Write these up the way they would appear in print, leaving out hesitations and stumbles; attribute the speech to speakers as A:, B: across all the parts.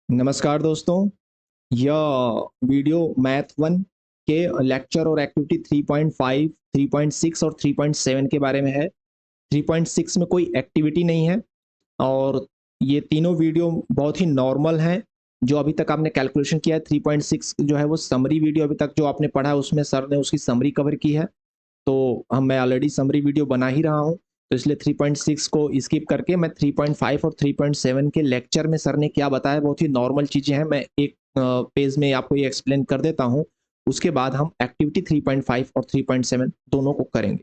A: नमस्कार दोस्तों। यह वीडियो मैथ वन के लेक्चर और एक्टिविटी 3.5, 3.6 और 3.7 के बारे में है। 3.6 में कोई एक्टिविटी नहीं है और ये तीनों वीडियो बहुत ही नॉर्मल हैं। जो अभी तक आपने कैलकुलेशन किया है 3.6 जो है वो समरी वीडियो अभी तक जो आपने पढ़ा है उसमें सर ने उसकी समरी कवर की है। तो मैं ऑलरेडी समरी वीडियो बना ही रहा हूँ, तो इसलिए 3.6 को स्किप करके मैं 3.5 और 3.7 के लेक्चर में सर ने क्या बताया बहुत ही नॉर्मल चीज़ें हैं। मैं एक पेज में आपको ये एक्सप्लेन कर देता हूँ, उसके बाद हम एक्टिविटी 3.5 और 3.7 दोनों को करेंगे।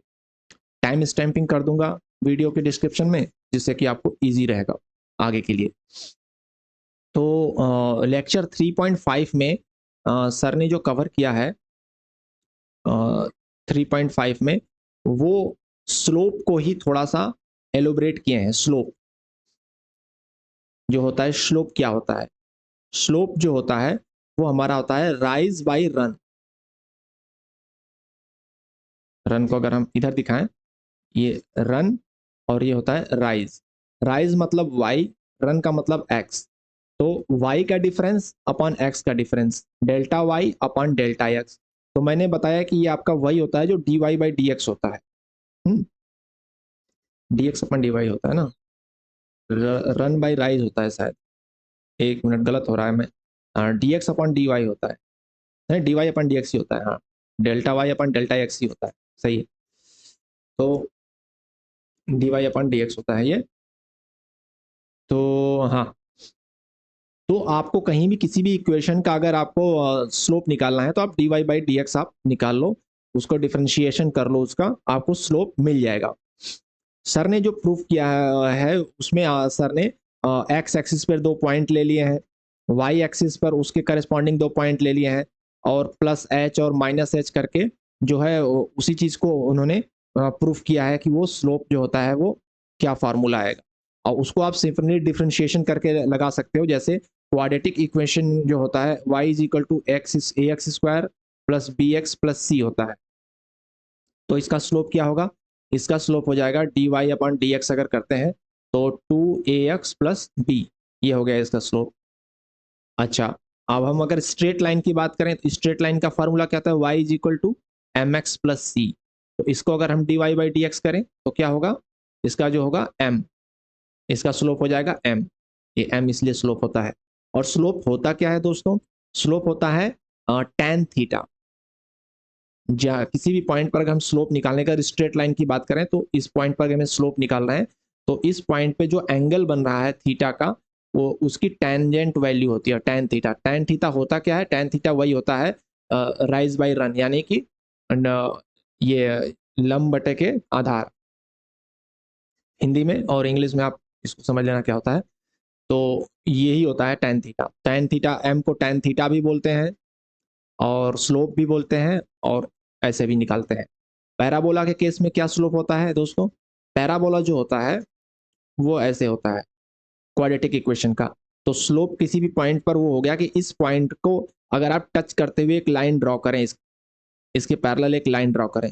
A: टाइम स्टैम्पिंग कर दूंगा वीडियो के डिस्क्रिप्शन में, जिससे कि आपको ईजी रहेगा आगे के लिए। तो लेक्चर 3.5 में सर ने जो कवर किया है 3.5 में, वो स्लोप को ही थोड़ा सा एलोबरेट किए हैं। स्लोप जो होता है, स्लोप क्या होता है? स्लोप जो होता है वो हमारा होता है राइज बाय रन। रन को अगर हम इधर दिखाएं, ये रन और ये होता है राइज। राइज मतलब वाई, रन का मतलब एक्स। तो वाई का डिफरेंस अपॉन एक्स का difference, delta Y upon delta x. तो मैंने बताया कि ये आपका वही होता है जो d Y by D x होता है। D x upon D Y होता है ना, रन बाई राइज होता है शायद। एक मिनट, गलत हो रहा है मैं। D x upon D Y होता है, D Y upon D X ही होता है। हाँ, delta Y upon delta X ही होता है, सही है। तो D Y upon D x होता है ये। तो हाँ, तो आपको कहीं भी किसी भी इक्वेशन का अगर आपको स्लोप निकालना है तो आप d Y by D x आप निकाल लो, उसको डिफ्रेंशिएशन कर लो, उसका आपको स्लोप मिल जाएगा। सर ने जो प्रूफ किया है उसमें सर ने एक्स एक्सिस पर 2 पॉइंट ले लिए हैं, वाई एक्सिस पर उसके करस्पॉन्डिंग 2 पॉइंट ले लिए हैं, और प्लस एच और माइनस एच करके जो है उसी चीज को उन्होंने प्रूफ किया है कि वो स्लोप जो होता है वो क्या फार्मूला आएगा। और उसको आप सिंपली डिफ्रेंशिएशन करके लगा सकते हो। जैसे क्वाड्रेटिक इक्वेशन जो होता है y is equal to X A X square plus B X plus C होता है, तो इसका स्लोप क्या होगा? इसका स्लोप हो जाएगा d Y upon D x अगर करते हैं तो 2ax प्लस बी, ये हो गया इसका स्लोप। अच्छा, अब हम अगर स्ट्रेट लाइन की बात करें तो स्ट्रेट लाइन का फॉर्मूला क्या था? y is equal to M X plus C. तो इसको अगर हम D Y by D X करें तो क्या होगा? इसका जो होगा m, इसका स्लोप हो जाएगा m। ये m इसलिए स्लोप होता है। और स्लोप होता क्या है दोस्तों? स्लोप होता है tan थीटा। किसी भी पॉइंट पर अगर हम स्लोप निकालने का, स्ट्रेट लाइन की बात करें तो इस पॉइंट पर हमें स्लोप निकालना है, तो इस पॉइंट पे जो एंगल बन रहा है थीटा का, वो उसकी टेंजेंट वैल्यू होती है tan थीटा। tan थीटा होता क्या है? tan थीटा वही होता है राइज बाय रन, यानी कि ये लंब बटे के आधार, हिंदी में और इंग्लिश में आप इसको समझ लेना क्या होता है। तो यही होता है tan theta. tan theta, m को tan थीटा भी बोलते हैं और स्लोप भी बोलते हैं, और ऐसे भी निकालते हैं। पैराबोला के केस में क्या स्लोप होता है दोस्तों? पैराबोला जो होता है वो ऐसे होता है क्वाड्रेटिक इक्वेशन का। तो स्लोप किसी भी पॉइंट पर वो हो गया कि इस पॉइंट को अगर आप टच करते हुए एक लाइन ड्रॉ करें, इसके पैरेलल एक लाइन ड्रॉ करें,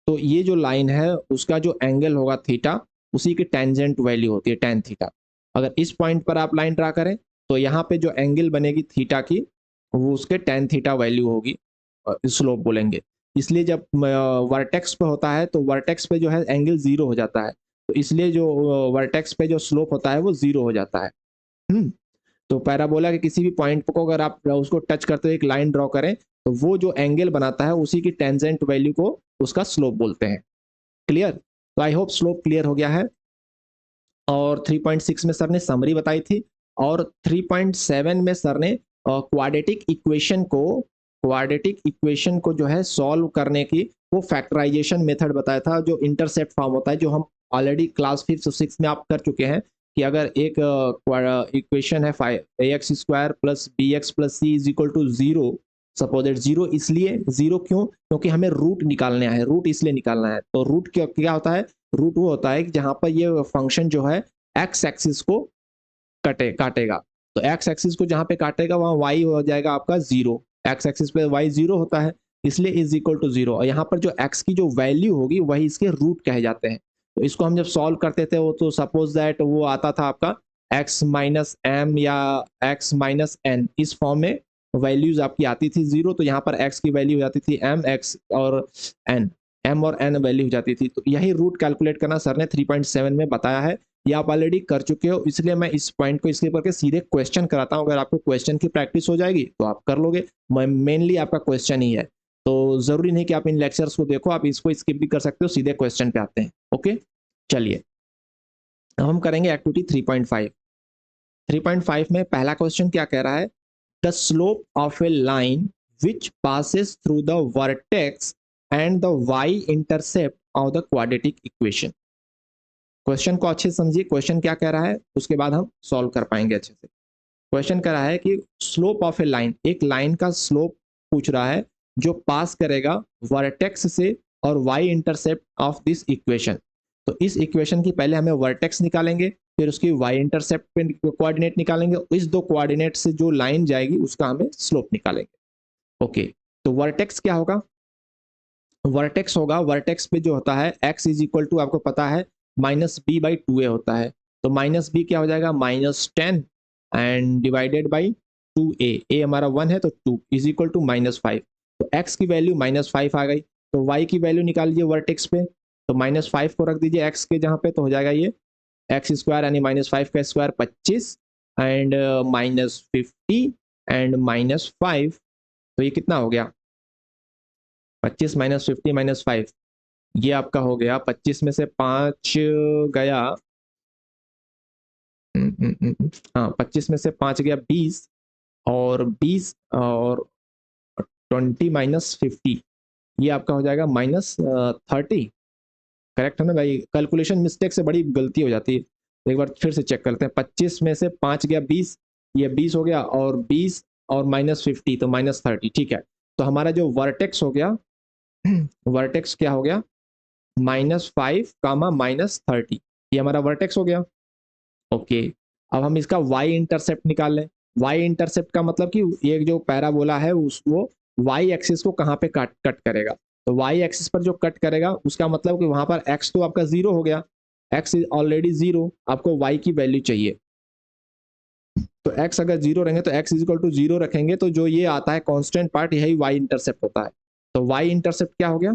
A: तो ये जो लाइन है उसका जो एंगल होगा थीटा, उसी की टेंजेंट वैल्यू होती है tan थीटा। अगर इस पॉइंट पर आप लाइन ड्रा करें तो यहाँ पे जो एंगल बनेगी थीटा की, वो उसके tan थीटा वैल्यू होगी, स्लोप बोलेंगे। इसलिए जब वर्टेक्स पे होता है तो वर्टेक्स पे जो है एंगल जीरो हो जाता है, तो इसलिए जो वर्टेक्स पे जो स्लोप होता है वो जीरो हो जाता है। तो पैराबोला के किसी भी पॉइंट को अगर आप उसको टच करते हुए एक लाइन ड्रॉ करें तो वो जो एंगल बनाता है उसी की टेंजेंट वैल्यू को उसका स्लोप बोलते हैं। क्लियर? तो आई होप स्लोप क्लियर हो गया है। और 3.6 में सर ने समरी बताई थी, और 3.7 में सर ने क्वाड्रेटिक इक्वेशन को जो है सॉल्व करने की वो फैक्टराइजेशन मेथड बताया था, जो इंटरसेप्ट फॉर्म होता है, जो हम ऑलरेडी क्लास 5 और 6 में आप कर चुके हैं कि अगर एक इक्वेशन है A X square plus B X plus C is equal to zero, suppose it zero, इसलिए जीरो क्यों? क्योंकि हमें रूट निकालना है, रूट इसलिए निकालना है। तो रूट क्या क्या होता है? रूट वो होता है कि जहां पर ये फंक्शन जो है एक्स एक्सिस को काटेगा। तो एक्स एक्सिस को जहां पे काटेगा वहां वाई हो जाएगा आपका जीरो, एक्स एक्सिस पे वाई जीरो होता है, इसलिए इज इक्वल टू जीरो। और यहाँ पर जो एक्स की जो वैल्यू होगी वही इसके रूट कहे जाते हैं। तो इसको हम जब सॉल्व करते थे वो, तो सपोज दैट वो आता था आपका एक्स माइनस एम या एक्स माइनस एन, इस फॉर्म में वैल्यूज आपकी आती थी जीरो, तो यहाँ पर एक्स की वैल्यू हो जाती थी एम, एक्स और एन, एम और एन वैल्यू हो जाती थी। तो यही रूट कैलकुलेट करना सर ने 3.7 में बताया है, ये आप ऑलरेडी कर चुके हो, इसलिए मैं इस पॉइंट को स्किप करके सीधे क्वेश्चन कराता हूँ। अगर आपको क्वेश्चन की प्रैक्टिस हो जाएगी तो आप कर लोगे, मेनली आपका क्वेश्चन ही है, तो जरूरी नहीं कि आप इन लेक्चर्स को देखो, आप इसको स्किप भी कर सकते हो, सीधे क्वेश्चन पे आते हैं। ओके, चलिए अब हम करेंगे एक्टिविटी 3.5। 3.5 में पहला क्वेश्चन क्या कह रहा है, the slope of a line which passes through the vertex and the y intercept of the quadratic equation. Question को अच्छे से समझिए, क्वेश्चन क्या कह रहा है, उसके बाद हम सॉल्व कर पाएंगे अच्छे से। क्वेश्चन कह रहा है कि स्लोप ऑफ ए लाइन, एक लाइन का स्लोप पूछ रहा है जो पास करेगा वर्टेक्स से और y intercept of this equation. तो इस इक्वेशन की पहले हमें वर्टेक्स निकालेंगे, फिर उसकी वाई इंटरसेप्ट पे कोऑर्डिनेट निकालेंगे, इस दो कोऑर्डिनेट से जो लाइन जाएगी उसका हमें स्लोप निकालेंगे। ओके, तो वर्टेक्स क्या होगा, वर्टेक्स होगा, वर्टेक्स पे जो होता है x इज इक्वल टू आपको पता है माइनस बी बाई टू ए होता है, तो माइनस बी क्या हो जाएगा -10 एंड डिवाइडेड बाई 2a, ए हमारा 1 है तो 2 इज इक्वल टू -5, तो x की वैल्यू -5 आ गई, तो y की वैल्यू निकाल लीजिए वर्टेक्स पे, तो -5 को रख दीजिए x के जहाँ पे, तो हो जाएगा ये एक्स स्क्वायर यानी -5 का स्क्वायर 25 एंड -50 एंड -5, तो ये कितना हो गया 25 -50 -5, ये आपका हो गया 25 में से 5 गया, हाँ 25 में से 5 गया 20, और 20 और 20 - 50, ये आपका हो जाएगा -30। करेक्ट है ना भाई, कैलकुलेशन मिस्टेक से बड़ी गलती हो जाती है, एक बार फिर से चेक करते हैं। 25 में से 5 गया 20, ये 20 हो गया, और 20 और -50 तो -30, ठीक है। तो हमारा जो वर्टेक्स हो गया वर्टेक्स क्या हो गया -5 कामा -30, ये हमारा वर्टेक्स हो गया। ओके, अब हम इसका वाई इंटरसेप्ट निकाल लें। वाई इंटरसेप्ट का मतलब कि ये जो पैराबोला है उस वो वाई एक्सिस को कहाँ पे कट करेगा, तो वाई एक्सिस पर जो कट करेगा उसका मतलब कि वहां पर एक्स तो आपका जीरो हो गया, एक्स इज ऑलरेडी जीरो, आपको वाई की वैल्यू चाहिए, तो एक्स अगर जीरो रहेंगे तो x is equal to zero रखेंगे, तो जो ये आता है कांस्टेंट पार्ट यही वाई इंटरसेप्ट होता है। तो वाई इंटरसेप्ट क्या हो गया,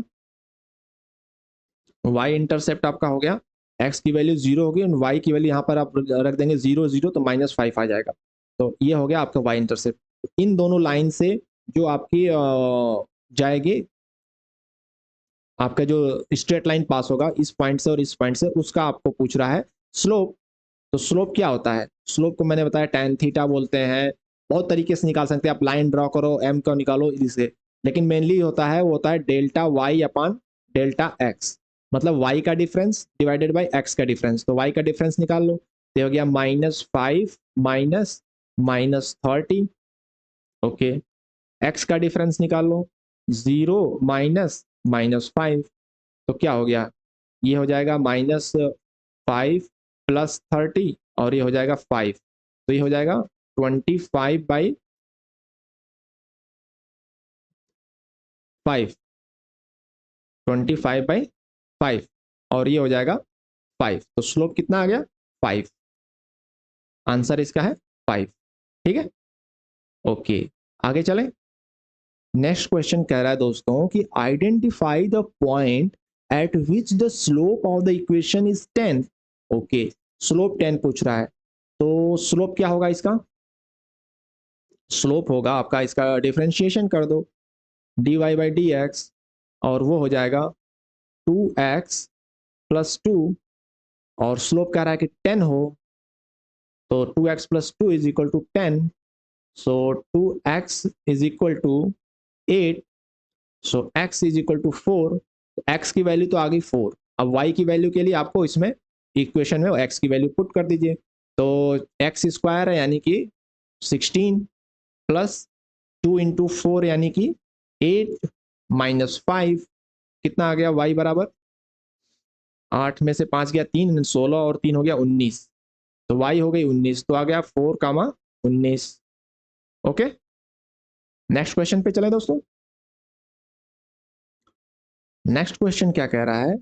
A: वाई इंटरसेप्ट आपका हो गया एक्स की वैल्यू जीरो होगी और वाई की वैल्यू यहाँ पर आप रख देंगे 0 0, तो -5 आ जाएगा, तो ये हो गया आपका वाई इंटरसेप्ट। इन दोनों लाइन से जो आपकी जाएगी, आपका जो स्ट्रेट लाइन पास होगा इस पॉइंट से और इस पॉइंट से, उसका आपको पूछ रहा है स्लोप। तो स्लोप क्या होता है, स्लोप को मैंने बताया tan थीटा बोलते हैं, बहुत तरीके से निकाल सकते हैं आप, लाइन ड्रॉ करो m को निकालो इसे, लेकिन मेनली होता है वो होता है डेल्टा y अपान डेल्टा x, मतलब y का डिफरेंस डिवाइडेड बाय x का डिफरेंस, तो y का डिफरेंस निकाल लो, तो हो गया -5 माइनस -30। ओके, x का डिफरेंस निकाल लो 0 माइनस -5, तो क्या हो गया, ये हो जाएगा -5 + 30 और ये हो जाएगा 5, तो ये हो जाएगा 25/5, 25/5 और ये हो जाएगा 5, तो स्लोप कितना आ गया 5, आंसर इसका है 5। ठीक है, ओके आगे चलें। नेक्स्ट क्वेश्चन कह रहा है दोस्तों कि identify the point eight which the slope of the equation is 10। Okay, slope 10 पूछ रहा है, तो स्लोप क्या होगा इसका, स्लोप होगा आपका, इसका डिफरेंशिएशन कर दो dy/dx, और वो हो जाएगा 2x + 2, और स्लोप कह रहा है कि 10 हो, तो 2x + 2 is equal to 10, so 2x is equal to 8, so x is equal to 4, x की वैल्यू तो आ गई 4, अब y की वैल्यू के लिए आपको इसमें इक्वेशन में x की वैल्यू पुट कर दीजिए, तो x स्क्वायर है यानी कि 16 प्लस 2 इंटू 4 यानी कि 8 माइनस 5, कितना आ गया y बराबर 8 में से 5 गया 3, 16 और 3 हो गया 19, तो y हो गई 19, तो आ गया 4, 19। ओके, नेक्स्ट क्वेश्चन पे चले दोस्तों। नेक्स्ट क्वेश्चन क्या कह रहा है,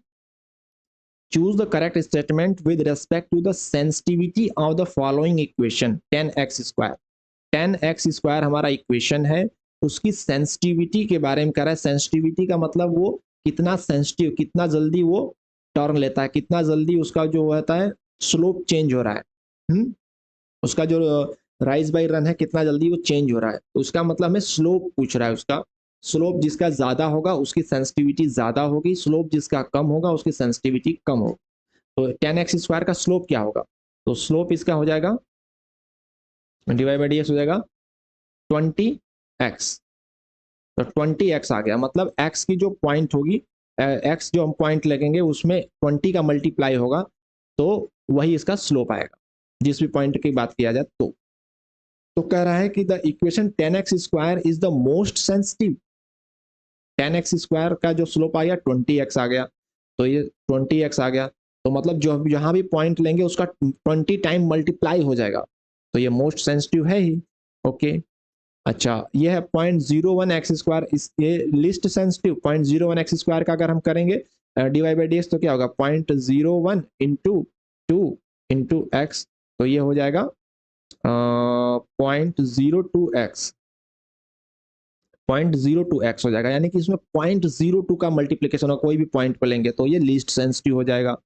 A: choose the correct statement with respect to the sensitivity of the following equation 10x²। 10x² हमारा इक्वेशन है, उसकी सेंसिटिविटी के बारे में कह रहा है। सेंसिटिविटी का मतलब वो कितना सेंसिटिव, कितना जल्दी वो टर्न लेता है, कितना जल्दी उसका जो होता है स्लोप चेंज हो रहा है। उसका जो राइज बाई रन है कितना जल्दी वो चेंज हो रहा है, तो उसका मतलब हमें स्लोप पूछ रहा है। उसका स्लोप जिसका ज्यादा होगा उसकी सेंसिटिविटी ज्यादा होगी, स्लोप जिसका कम होगा उसकी सेंसिटिविटी कम होगी। तो 10x² का स्लोप क्या होगा, तो स्लोप इसका हो जाएगा डिवाइड बाई dx हो जाएगा 20x। तो 20x आ गया, मतलब x की जो पॉइंट होगी, x जो हम पॉइंट लगेंगे उसमें 20 का मल्टीप्लाई होगा, तो वही इसका स्लोप आएगा जिस भी पॉइंट की बात किया जाए। तो कह रहा है कि the equation 10x² is the most sensitive. 10x² का जो स्लोप आ गया 20x आ गया, तो ये 20x आ गया, तो मतलब जो जहां भी पॉइंट लेंगे उसका 20 टाइम मल्टीप्लाई हो जाएगा, तो ये मोस्ट सेंसिटिव है ही। ओके अच्छा, ये है 0.01x², इस ये लिस्ट सेंसिटिव 0.01x² का अगर हम करेंगे डिवाइड बाई dx तो क्या होगा 0.01 इंटू 2 x, तो ये हो जाएगा 0.02x, 0.02x हो जाएगा, यानी कि इसमें 0.02 का मल्टीप्लीकेशन हो कोई भी पॉइंट पर लेंगे तो ये लीस्ट सेंसिटिव हो जाएगा।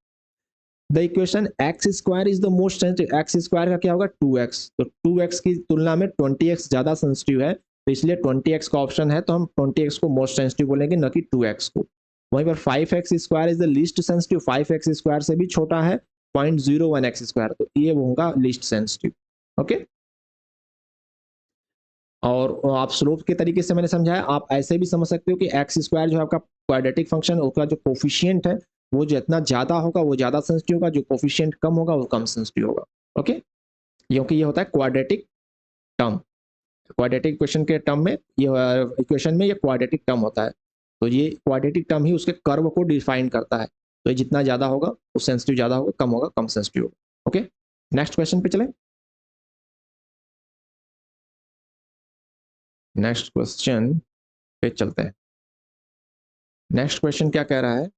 A: The equation x² is the most sensitive, x² का क्या होगा 2x, तो 2x की तुलना में 20x ज्यादा सेंसिटिव है, तो इसलिए 20x का ऑप्शन है, तो हम 20x को मोस्ट सेंसिटिव बोलेंगे न कि 2x को। वहीं पर 5x² is the least sensitive, 5x² से भी छोटा है 0.01x², तो ये होगा लीस्ट सेंसिटिव। ओके और आप स्लोप के तरीके से मैंने समझाया, आप ऐसे भी समझ सकते हो कि x² जो आपका क्वाड्रेटिक फंक्शन उसका जो कोफिशिएंट है वो जितना ज्यादा होगा वो ज्यादा सेंसिटिव होगा, जो कोफिशिएंट कम होगा वो कम सेंसिटिव होगा। ओके क्योंकि ये होता है क्वाड्रेटिक टर्म, क्वाड्रेटिक इक्वेशन के टर्म में ये इक्वेशन में ये क्वाड्रेटिक टर्म होता है, तो ये क्वाड्रेटिक टर्म ही उसके कर्व को डिफाइन करता है, तो ये जितना ज्यादा होगा वो सेंसिटिव ज्यादा होगा, कम होगा कम सेंसिटिव होगा। ओके नेक्स्ट क्वेश्चन पे चले। नेक्स्ट क्वेश्चन पे चलते हैं। नेक्स्ट क्वेश्चन क्या कह रहा है,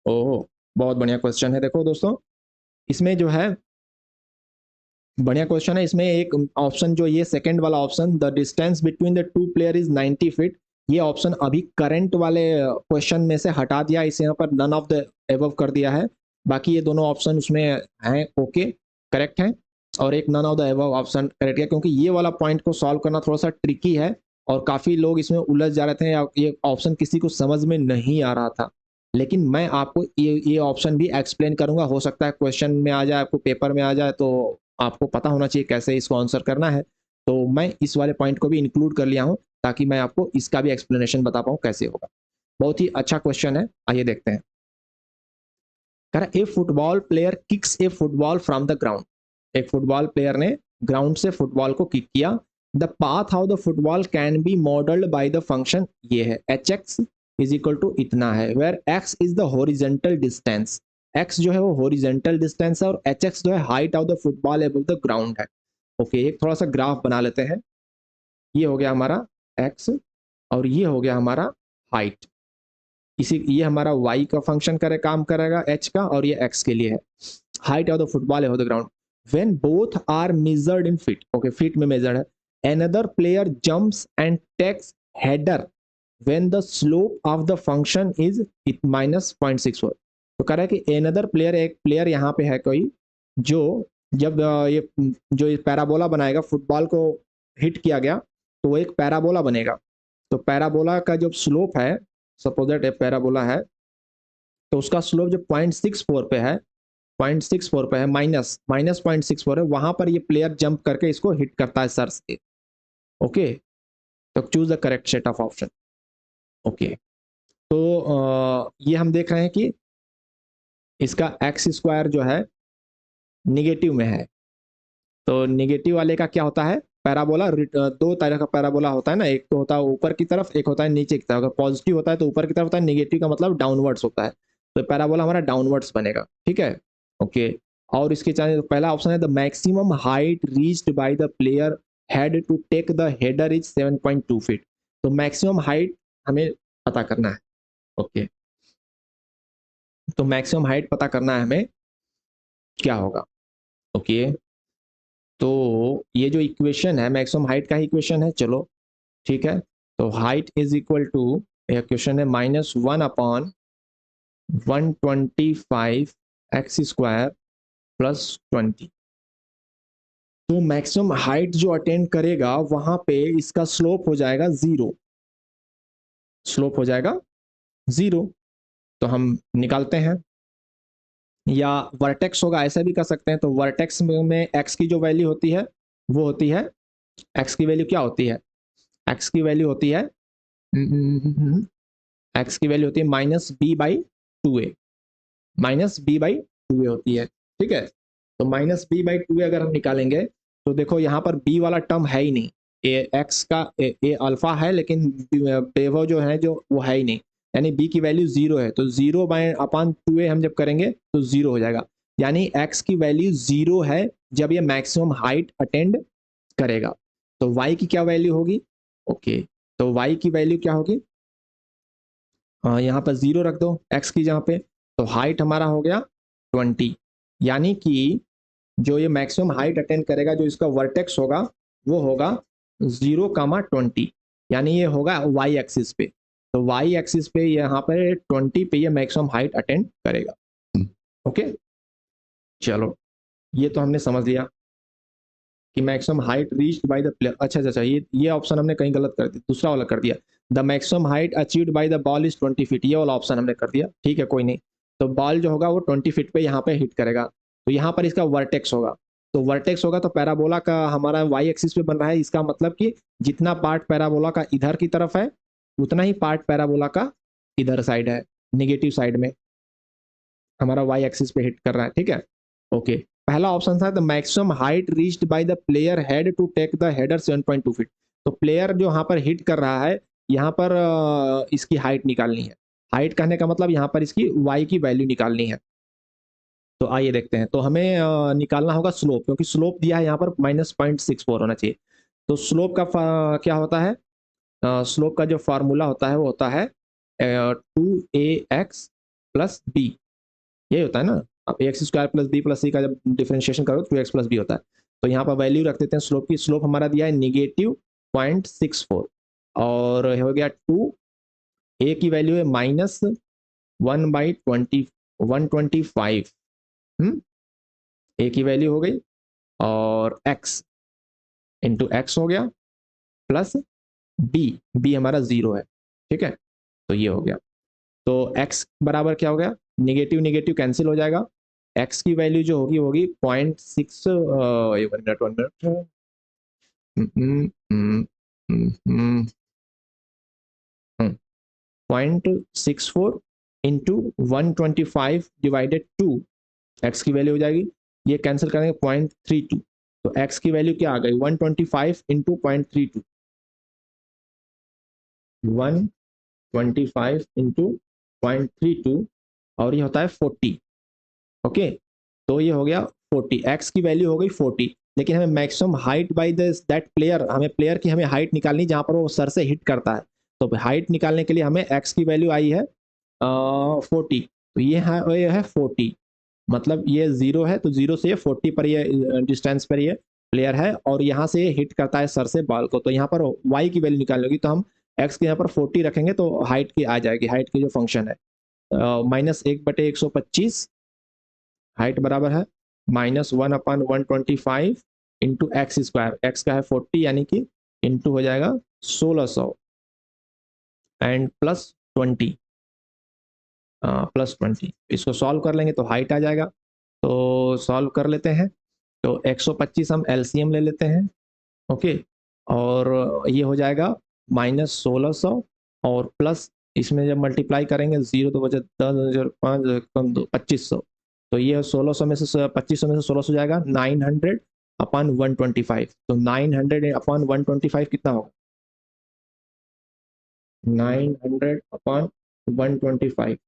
A: ओह बहुत बढ़िया क्वेश्चन है। देखो दोस्तों इसमें जो है बढ़िया क्वेश्चन है, इसमें एक ऑप्शन जो ये सेकंड वाला option the distance between the two player is 90 feet, ये ऑप्शन अभी करंट वाले क्वेश्चन में से हटा दिया, इसे यहाँ पर नन ऑफ द एबव कर दिया है, बाकी ये दोनों ऑप्शन उसमें हैं ओके करेक्ट है, और एक none of the above option correct है, क्योंकि ये वाला पॉइंट को सॉल्व करना थोड़ा सा ट्रिकी है और काफी लोग इसमें उलझ जा रहे थे या ये ऑप्शन किसी को समझ में नहीं आ रहा था, लेकिन मैं आपको ये ऑप्शन भी एक्सप्लेन करूंगा, हो सकता है क्वेश्चन में आ जाए, आपको पेपर में आ जाए, तो आपको पता होना चाहिए कैसे इसको आंसर करना है, तो मैं इस वाले पॉइंट को भी इंक्लूड कर लिया हूं ताकि मैं आपको इसका भी एक्सप्लेनेशन बता पाऊं कैसे होगा। बहुत ही अच्छा क्वेश्चन है, आइए देखते हैं। कह रहा a football player kicks a football from the ground, एक फुटबॉल प्लेयर ने ग्राउंड से फुटबॉल को किक किया, the path of the football can be modelled by the function, ये है hx इज इक्वल टू इतना है, where x is the horizontal distance, x जो है वो हॉरिजेंटल डिस्टेंस है और hx जो है height of the football above the ground है। ओके एक थोड़ा सा ग्राफ बना लेते हैं, ये हो गया हमारा x और ये हो गया हमारा हाइट, इसी ये हमारा y का फंक्शन करे काम करेगा h का, और ये x के लिए है, height of the football above the ground when both are measured in feet, okay feet में मेजर्ड है, another player jumps and takes header when the slope of the function is -0.64, तो कह रहा है कि another player, एक player यहाँ पे है कोई जो जब ये जो ये पैराबोला बनाएगा, फुटबॉल को हिट किया गया तो वो एक पैराबोला बनेगा, तो पैराबोला का जो स्लोप है, सपोज दैट एक पैराबोला है, तो उसका स्लोप जो 0.64 पे है, 0.64 पे है, माइनस 0.64 है, वहां पर ये प्लेयर जंप करके इसको हिट करता है सर से। ओके तो choose the correct set of option. Okay तो ये हम देख रहे हैं कि इसका x² जो है निगेटिव में है, तो निगेटिव वाले का क्या होता है पैराबोला, दो तरह का पैराबोला होता है ना, एक तो होता है ऊपर की तरफ, एक होता है नीचे की तरफ, अगर पॉजिटिव होता है तो ऊपर की तरफ होता है, निगेटिव का मतलब डाउनवर्ड्स होता है, तो पैराबोला हमारा डाउनवर्ड्स बनेगा। ठीक है ओके और इसके चाहे पहला ऑप्शन है the maximum height reached by the player had to take the header is 7.2 feet, तो मैक्सिमम हाइट हमें पता करना है। ओके तो मैक्सिमम हाइट पता करना है हमें, क्या होगा। ओके, तो ये जो इक्वेशन है मैक्सिमम हाइट का ही इक्वेशन है, चलो ठीक है। तो हाइट इज इक्वल टू, यह क्वेश्चन है, -1/125 x² + 20। तो मैक्सिमम हाइट जो अटेंड करेगा वहां पे इसका स्लोप हो जाएगा 0, स्लोप हो जाएगा 0। तो हम निकालते हैं, या वर्टेक्स होगा ऐसा भी कर सकते हैं। तो वर्टेक्स में एक्स की जो वैल्यू होती है वो होती है, एक्स की वैल्यू क्या होती है, एक्स की वैल्यू होती है, एक्स की वैल्यू होती है -b/2a, -b/2a होती है, ठीक है। तो -b/2a अगर हम निकालेंगे तो देखो यहाँ पर b वाला टर्म है ही नहीं, ए एक्स का ए अल्फा है लेकिन बेवो जो है जो वो है ही नहीं, यानी b की वैल्यू 0 है। तो 0/2a हम जब करेंगे तो 0 हो जाएगा, यानी x की वैल्यू 0 है जब ये मैक्सिमम हाइट अटेंड करेगा। तो y की क्या वैल्यू होगी, ओके, तो y की वैल्यू क्या होगी, यहाँ पर 0 रख दो x की जहाँ पे। तो हाइट हमारा हो गया 20, यानी कि जो ये मैक्सिमम हाइट अटेंड करेगा, जो इसका वर्टेक्स होगा वो होगा 0, 20, यानी ये होगा वाई एक्सिस पे। तो वाई एक्सिस पे यहाँ पे 20 पे ये मैक्सिमम हाइट अटेंड करेगा। ओके, चलो ये तो हमने समझ लिया कि maximum height reached by the player. अच्छा अच्छा, ये ऑप्शन हमने कहीं गलत कर दिया, दूसरा वाला कर दिया। The maximum height achieved by the ball is 20 feet, ये वाला ऑप्शन हमने कर दिया, ठीक है कोई नहीं। तो बॉल जो होगा वो 20 फीट पे यहाँ पे हिट करेगा, तो यहाँ पर इसका वर्टेक्स होगा। तो वर्टेक्स होगा तो पैराबोला का हमारा वाई एक्सिस पे बन रहा है, इसका मतलब कि जितना पार्ट पैराबोला का इधर की तरफ है उतना ही पार्ट पैराबोला का इधर साइड है, निगेटिव साइड में हमारा वाई एक्सिस पे हिट कर रहा है, ठीक है। ओके, पहला ऑप्शन था the maximum height reached by the player had to take the header 7.2 feet. तो प्लेयर जो यहाँ पर हिट कर रहा है, यहाँ पर इसकी हाइट निकालनी है। हाइट कहने का मतलब यहाँ पर इसकी वाई की वैल्यू निकालनी है। तो आइए देखते हैं, तो हमें निकालना होगा स्लोप, क्योंकि स्लोप दिया है यहाँ पर -0.64 होना चाहिए। तो स्लोप का क्या होता है, स्लोप का जो फार्मूला होता है वो होता है 2ax प्लस बी, यही होता है ना। आप a² प्लस बी प्लस सी का जब डिफरेंशिएशन करो 2x प्लस बी होता है। तो यहाँ पर वैल्यू रख देते हैं स्लोप की। स्लोप हमारा दिया है -0.64, और हो गया 2, ए की वैल्यू है -1/125, ए की वैल्यू हो गई, और x इंटू एक्स हो गया, प्लस बी, बी हमारा 0 है, ठीक है। तो ये हो गया, तो x बराबर क्या हो गया, निगेटिव निगेटिव कैंसिल हो जाएगा, x की वैल्यू जो होगी होगी 0.6, 1 मिनट 0.64 इंटू 125 डिवाइडेड 2, एक्स की वैल्यू हो जाएगी, ये कैंसिल करेंगे 0.32। तो x की वैल्यू क्या आ गई, 125 इंटू 0.32, 125 इंटू 0.32, और ये होता है 40। ओके, तो ये हो गया 40, एक्स की वैल्यू हो गई 40, लेकिन हमें maximum height by that player, हमें प्लेयर की हमें हाइट निकालनी जहां पर वो सर से हिट करता है। तो हाइट निकालने के लिए हमें एक्स की वैल्यू आई है 40, तो ये है 40, मतलब ये 0 है, तो 0 से ये 40 पर ये डिस्टेंस पर ये प्लेयर है, और यहाँ से हिट करता है सर से बॉल को। तो यहाँ पर वाई की वैल्यू निकालनी होगी, तो हम एक्स के यहाँ पर 40 रखेंगे तो हाइट की आ जाएगी, हाइट की जो फंक्शन है -1/125, हाइट बराबर है -1/125 इंटू x², एक्स का है 40 यानी कि इंटू हो जाएगा 1600 एंड +20, +20। इसको सॉल्व कर लेंगे तो हाइट आ जाएगा, तो सॉल्व कर लेते हैं। तो 125 हम एलसीएम ले लेते हैं, ओके, और ये हो जाएगा -1600, और प्लस इसमें जब मल्टीप्लाई करेंगे 0 तो बचे 10, 5 कम 2, 2500। तो ये 1600 में से 2500 में से 1600 जाएगा 900/125। तो 900/125 कितना होगा, 900/125,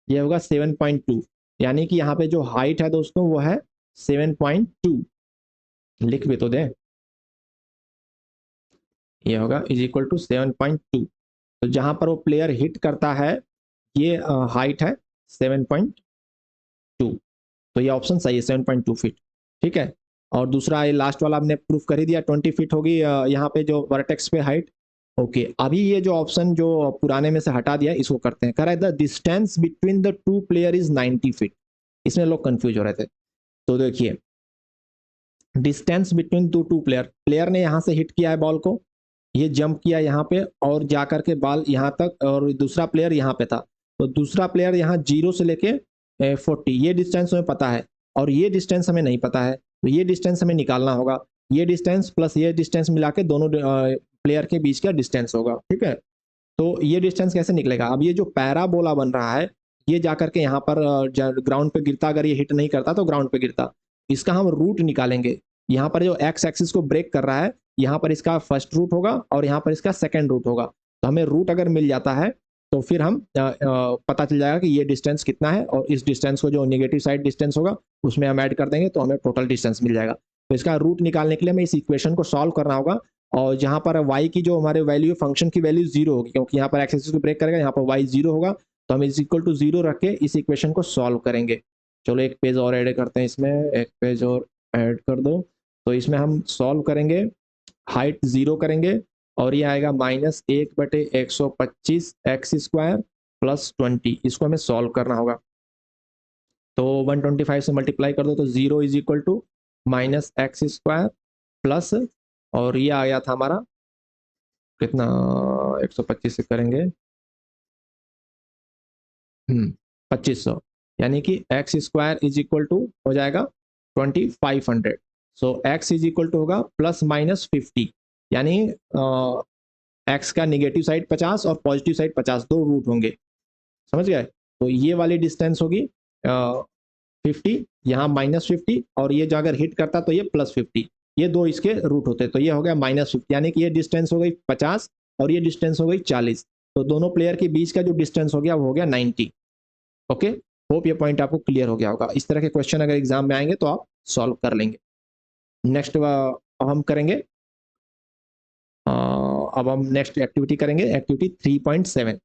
A: ये होगा 7.2, यानी कि यहाँ पे जो हाइट है दोस्तों वो है 7.2, लिख भी तो दें, ये होगा इज इक्वल टू 7.2। तो जहां पर वो प्लेयर हिट करता है ये हाइट है 7.2। तो ये ऑप्शन सही है, 7.2 फीट। ठीक है, और दूसरा ये लास्ट वाला आपने प्रूफ कर ही दिया, 20 फीट होगी यहाँ पे जो वर्टेक्स पे हाइट। ओके, अभी ये जो ऑप्शन जो पुराने में से हटा दिया इसको करते हैं। कह रहा है the distance between the two player is 90 feet. इसमें लोग कंफ्यूज हो रहे थे। तो देखिए, distance between two player, player ने यहाँ से हिट किया है बॉल को, ये जंप किया यहाँ पे और जाकर के बॉल यहाँ तक, और दूसरा प्लेयर यहाँ पे था। तो दूसरा प्लेयर यहाँ 0 से लेके 40, ये डिस्टेंस हमें पता है और ये डिस्टेंस हमें नहीं पता है, तो ये डिस्टेंस हमें निकालना होगा। ये डिस्टेंस प्लस ये डिस्टेंस मिला के दोनों प्लेयर के बीच का डिस्टेंस होगा। ठीक है, तो ये डिस्टेंस कैसे निकलेगा? अब ये जो पैराबोला बन रहा है, ये जाकर के यहाँ पर ग्राउंड पे गिरता, अगर ये हिट नहीं करता तो ग्राउंड पे गिरता, इसका हम रूट निकालेंगे। यहाँ पर जो एक्स एक्सिस को ब्रेक कर रहा है, यहाँ पर इसका फर्स्ट रूट होगा और यहाँ पर इसका सेकंड रूट होगा। तो हमें रूट अगर मिल जाता है तो फिर हम पता चल जाएगा कि ये डिस्टेंस कितना है, और इस डिस्टेंस को जो नेगेटिव साइड डिस्टेंस होगा उसमें हम ऐड कर देंगे तो हमें टोटल डिस्टेंस मिल जाएगा। तो इसका रूट निकालने के लिए हमें इस इक्वेशन को सॉल्व करना होगा, और जहां पर y की जो हमारे वैल्यू, फंक्शन की वैल्यू 0 होगी, क्योंकि यहाँ पर एक्स एक्सिस को ब्रेक करेगा, यहाँ पर y 0 होगा, तो हम इज इक्वल टू 0 रख के इस इक्वेशन को सॉल्व करेंगे। चलो एक पेज और ऐड करते हैं, इसमें एक पेज और ऐड कर दो। तो इसमें हम सॉल्व करेंगे, हाइट 0 करेंगे और ये आएगा -1/125 एक्स स्क्वायर प्लस 20। इसको हमें सॉल्व करना होगा। तो 125 से मल्टीप्लाई कर दो तो 0 is equal to -x square plus, और ये आ गया था हमारा कितना, 125 से करेंगे 2500, यानी कि x square is equal to हो जाएगा 2500। So x is equal to होगा ±50, यानी एक्स का निगेटिव साइड 50 और पॉजिटिव साइड 50, दो रूट होंगे, समझ गए? तो ये वाली डिस्टेंस होगी 50, यहाँ -50, और ये जो अगर हिट करता तो ये +50, ये दो इसके रूट होते, तो ये हो गया -50, यानी कि ये डिस्टेंस हो गई 50 और ये डिस्टेंस हो गई 40। तो दोनों प्लेयर के बीच का जो डिस्टेंस हो गया वो हो गया 90। ओके, होप ये पॉइंट आपको क्लियर हो गया होगा। इस तरह के क्वेश्चन अगर एग्जाम में आएंगे तो आप सॉल्व कर लेंगे। नेक्स्ट हम करेंगे, अब हम नेक्स्ट एक्टिविटी करेंगे, एक्टिविटी 3.7।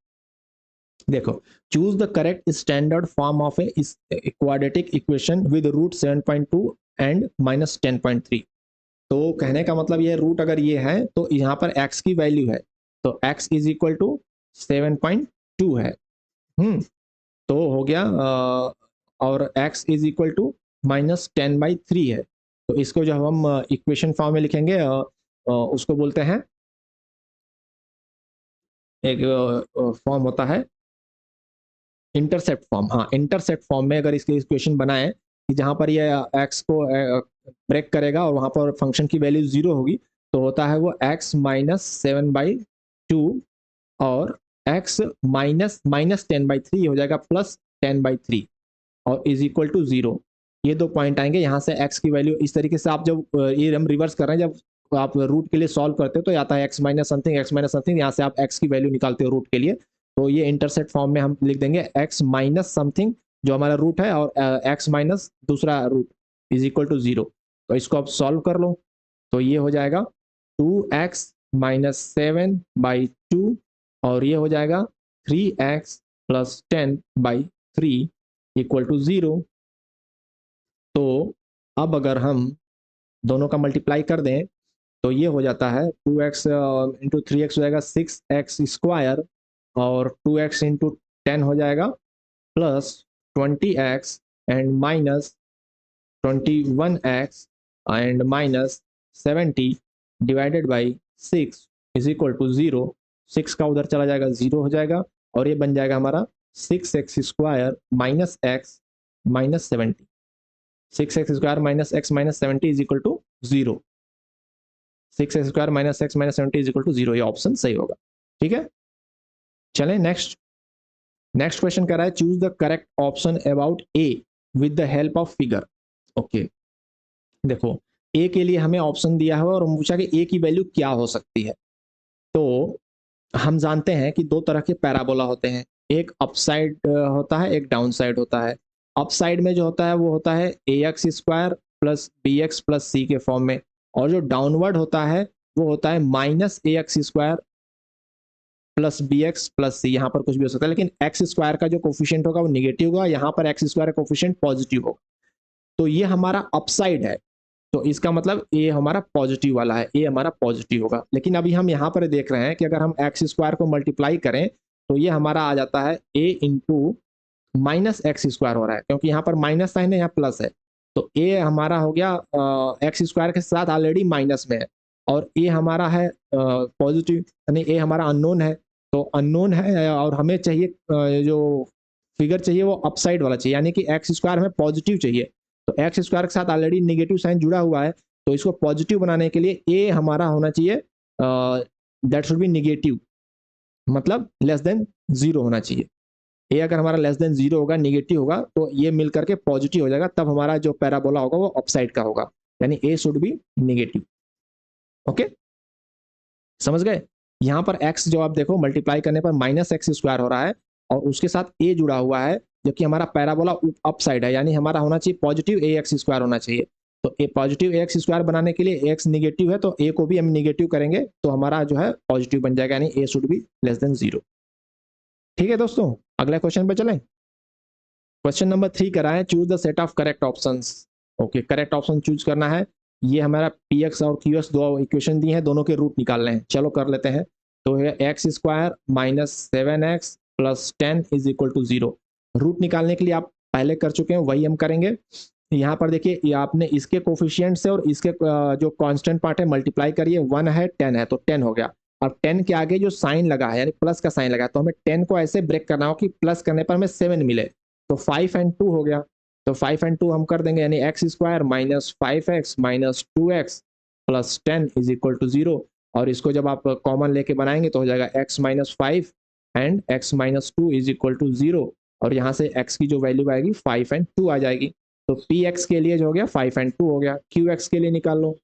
A: देखो, choose the correct standard form of a quadratic equation with root 7.2 and -10.3। तो कहने का मतलब ये रूट अगर ये है तो यहाँ पर x की वैल्यू है, तो x इज इक्वल टू 7.2 है। तो हो गया और x इज इक्वल टू -10/3 है। तो इसको जब हम इक्वेशन फॉर्म में लिखेंगे उसको बोलते हैं, एक फॉर्म होता है इंटरसेप्ट फॉर्म। हाँ, इंटरसेप्ट फॉर्म में अगर इसके इक्वेशन बनाए कि जहाँ पर ये x को ब्रेक करेगा और वहाँ पर फंक्शन की वैल्यू 0 होगी, तो होता है वो x -7/2 और x -10/3 हो जाएगा +10/3 और इज इक्वल टू 0। ये दो पॉइंट आएंगे, यहाँ से x की वैल्यू इस तरीके से आप जब ये हम रिवर्स कर रहे हैं, जब आप रूट के लिए सॉल्व करते हो तो आता है x माइनस समथिंग, यहाँ से आप x की वैल्यू निकालते हो रूट के लिए, तो ये इंटरसेप्ट फॉर्म में हम लिख देंगे x माइनस समथिंग जो हमारा रूट है और x माइनस दूसरा रूट इज इक्वल टू 0। तो इसको आप सॉल्व कर लो, तो ये हो जाएगा 2x -7/2 और ये हो जाएगा 3x + 10/3 इक्वल टू 0। तो अब अगर हम दोनों का मल्टीप्लाई कर दें तो ये हो जाता है 2x × 3x हो जाएगा 6x स्क्वायर और 2x × 10 हो जाएगा +20x and -21x and -70 divided by 6 is equal to 0। 6 का उधर चला जाएगा 0 हो जाएगा और ये बन जाएगा हमारा 6x square -x -70। 6x square -x -70 is equal to 0। 6x square -x -70 is equal to 0, ये ऑप्शन सही होगा। ठीक है, चलें नेक्स्ट क्वेश्चन कह रहा है choose the correct option about A with the help of figure. Okay, देखो ए के लिए हमें ऑप्शन दिया हुआ और पूछा कि ए की वैल्यू क्या हो सकती है। तो हम जानते हैं कि दो तरह के पैराबोला होते हैं, एक अपसाइड होता है, एक डाउन साइड होता है। अपसाइड में जो होता है वो होता है ax square plus bx plus c के फॉर्म में, और जो डाउनवर्ड होता है वो होता है -ax square plus B X plus C, यहाँ पर कुछ भी हो सकता है, लेकिन एक्स स्क्वायर का जो कोफिशिएंट होगा वो निगेटिव होगा, यहाँ पर एक्स स्क्वायर का कोफिशिएंट पॉजिटिव होगा। तो ये हमारा अपसाइड है, तो इसका मतलब ए हमारा पॉजिटिव वाला है, ए हमारा पॉजिटिव होगा। लेकिन अभी हम यहाँ पर देख रहे हैं कि अगर हम एक्स स्क्वायर को मल्टीप्लाई करें तो ये हमारा आ जाता है ए इंटू माइनस एक्स स्क्वायर हो रहा है, क्योंकि यहाँ पर माइनस साइन है, यहाँ प्लस है, तो ए हमारा हो गया एक्स स्क्वायर के साथ ऑलरेडी माइनस में है, और ए हमारा है पॉजिटिव, यानी ए हमारा अननोन है। तो अननोन है और हमें चाहिए जो फिगर चाहिए वो अपसाइड वाला चाहिए, यानी कि एक्स स्क्वायर हमें पॉजिटिव चाहिए। तो एक्स स्क्वायर के साथ ऑलरेडी नेगेटिव साइन जुड़ा हुआ है, तो इसको पॉजिटिव बनाने के लिए ए हमारा होना चाहिए दैट शुड बी नेगेटिव, मतलब लेस देन जीरो होना चाहिए। ए अगर हमारा लेस देन जीरो होगा, निगेटिव होगा, तो ये मिल करके पॉजिटिव हो जाएगा, तब हमारा जो पैराबोला होगा वो अपसाइड का होगा, यानी ए शुड बी नेगेटिव। ओके, समझ गए? यहाँ पर x जो आप देखो मल्टीप्लाई करने पर माइनस एक्स स्क्वायर हो रहा है, और उसके साथ a जुड़ा हुआ है, जबकि हमारा पैराबोला अपसाइड है, यानी हमारा होना चाहिए पॉजिटिव ए एक्स स्क्वायर होना चाहिए। तो ए पॉजिटिव ए एक्स स्क्वायर बनाने के लिए x निगेटिव है, तो a को भी हम निगेटिव करेंगे तो हमारा जो है पॉजिटिव बन जाएगा, यानी a should be less than zero. ठीक है दोस्तों, अगले क्वेश्चन पे चलें। क्वेश्चन नंबर 3 करा है, choose the set of correct options. Okay, correct option choose करना है। ये हमारा पी एक्स और क्यू एक्स दो इक्वेशन दी है, दोनों के रूट निकालने हैं। चलो कर लेते हैं। तो है x square minus 7x plus 10 is equal to 0। Root निकालने के लिए आप पहले कर चुके हैं, वही हम करेंगे। यहाँ पर देखिए, ये आपने इसके कोफिशिएंट से और इसके जो कांस्टेंट पार्ट है मल्टीप्लाई करिए, 1 है 10 है, तो 10 हो गया। अब 10 के आगे जो साइन लगा है, यानी प्लस का साइन लगा है, तो हमें 10 को ऐसे ब्रेक करना हो कि प्लस करने पर हमें 7 मिले। तो 5 एंड 2 हो गया, तो 5 एंड 2 हम कर देंगे, यानी x square minus 5x minus 2x plus 10 is equal to 0। और इसको जब आप कॉमन लेके बनाएंगे तो हो जाएगा x minus 5 and x minus 2 is equal to 0। और यहाँ से x की जो वैल्यू आएगी 5 एंड 2 आ जाएगी। तो px के लिए जो हो गया 5 एंड 2 हो गया। qx के लिए निकाल लो,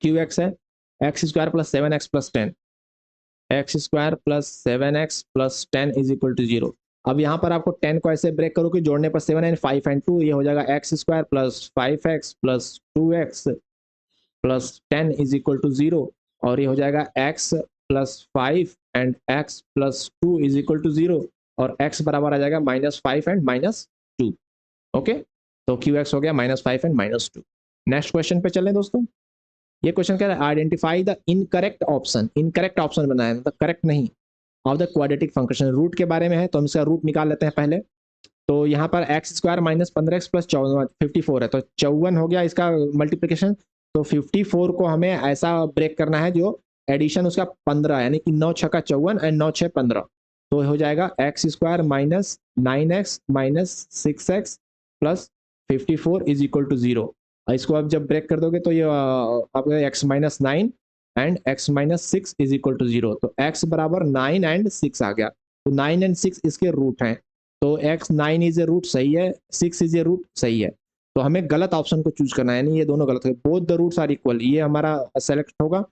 A: qx है x square plus 7x plus 10, x square plus 7x plus 10 is equal to 0। अब यहाँ पर आपको 10 को ऐसे ब्रेक करो कि जोड़ने पर 7 एंड 5 एंड 2, ये हो जाएगा x square plus 5x plus 2x plus 10 is equal to 0। और ये हो जाएगा x plus 5 and x plus 2 is equal to 0। और x बराबर आ जाएगा माइनस 5 एंड माइनस 2। ओके, तो qx हो गया minus 5 and minus 2। Next question पे चलें दोस्तों। ये क्वेश्चन कह रहा है identify the incorrect option. Incorrect option बनाया, मतलब करेक्ट नहीं, of the quadratic function. Root के बारे में है, तो हम इसका रूट निकाल लेते हैं पहले। तो यहाँ पर x square minus 15x plus 54 है, तो 54 हो गया इसका मल्टीप्लिकेशन। तो 54 को हमें ऐसा ब्रेक करना है जो एडिशन उसका 15, यानी कि 9 छक्का 54 एंड 9 6 15। तो हो जाएगा x square minus 9x minus 6x plus 54 is equal to 0। इसको आप जब ब्रेक कर दोगे तो ये आपका x minus 9 and x minus 6 is equal to 0। तो x बराबर 9 एंड 6 आ गया। तो 9 एंड 6 इसके रूट हैं, तो x 9 इज ए रूट सही है, 6 इज ए रूट सही है। तो हमें गलत ऑप्शन को चूज करना है, यानी ये दोनों गलत है। Both the roots are equal, ये हमारा सेलेक्ट होगा,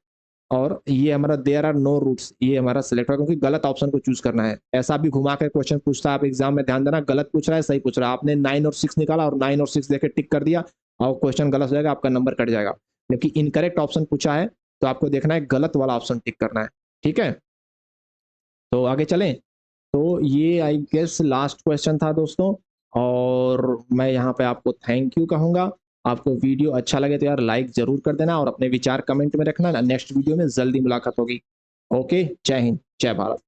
A: और ये हमारा देयर आर नो रूट्स, ये हमारा सेलेक्ट होगा, क्योंकि गलत ऑप्शन को चूज करना है। ऐसा भी घुमा कर क्वेश्चन पूछता है, आप एग्जाम में ध्यान देना, गलत पूछ रहा है सही पूछ रहा है। आपने 9 और 6 निकाला और 9 और 6 देके टिक कर दिया, और क्वेश्चन गलत हो जाएगा, आपका नंबर कट जाएगा। जबकि इनकरेक्ट ऑप्शन पूछा है तो आपको देखना है गलत वाला ऑप्शन टिक करना है। ठीक है, तो आगे चलें। तो ये आई गेस लास्ट क्वेश्चन था दोस्तों, और मैं यहाँ पे आपको थैंक यू कहूँगा। आपको वीडियो अच्छा लगे तो यार लाइक जरूर कर देना, और अपने विचार कमेंट में रखना। नेक्स्ट वीडियो में जल्दी मुलाकात होगी। ओके, जय हिंद, जय भारत।